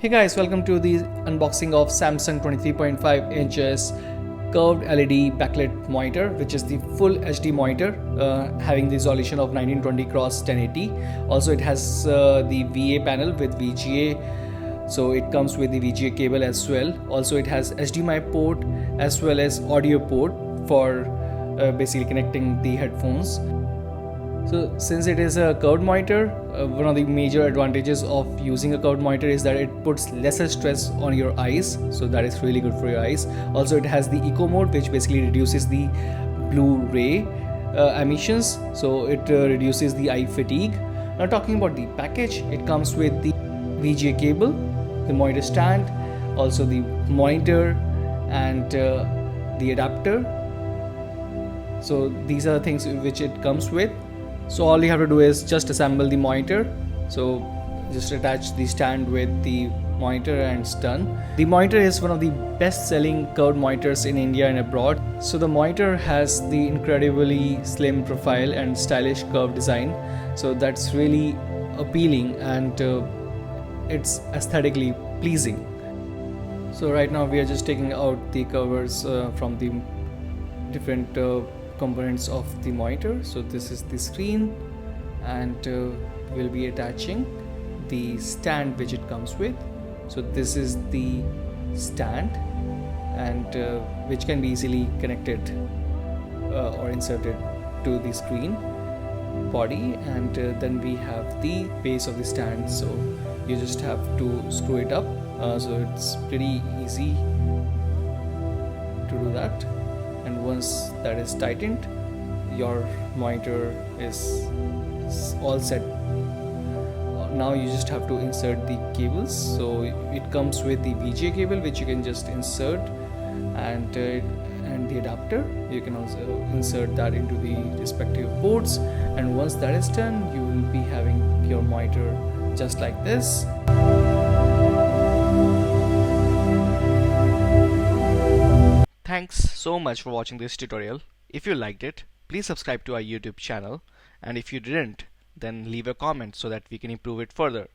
Hey guys, welcome to the unboxing of Samsung 23.5 inches curved LED backlit monitor, which is the full HD monitor having the resolution of 1920 x 1080. Also, it has the VA panel with VGA, so it comes with the VGA cable as well. Also, it has HDMI port as well as audio port for basically connecting the headphones. So since it is a curved monitor, one of the major advantages of using a curved monitor is that it puts lesser stress on your eyes. So that is really good for your eyes. Also, it has the eco mode, which basically reduces the blue ray emissions. So it reduces the eye fatigue. Now talking about the package, it comes with the VGA cable, the monitor stand, also the monitor and the adapter. So these are the things which it comes with. So all you have to do is just assemble the monitor. So just attach the stand with the monitor and it's done. The monitor is one of the best selling curved monitors in India and abroad. So the monitor has the incredibly slim profile and stylish curved design. So that's really appealing and it's aesthetically pleasing. So right now we are just taking out the covers from the different components of the monitor. So this is the screen and we'll be attaching the stand which it comes with. So this is the stand and which can be easily connected or inserted to the screen body, and then we have the base of the stand. So you just have to screw it up. So it's pretty easy to do that, and once that is tightened, your monitor is all set. Now you just have to insert the cables. So it comes with the VGA cable which you can just insert, and the adapter you can also insert that into the respective ports, and once that is done, you will be having your monitor just like this. Thanks so much for watching this tutorial. If you liked it, please subscribe to our YouTube channel, and if you didn't, then leave a comment so that we can improve it further.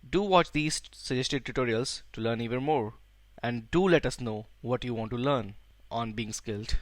Do watch these suggested tutorials to learn even more, and do let us know what you want to learn on Being Skilled.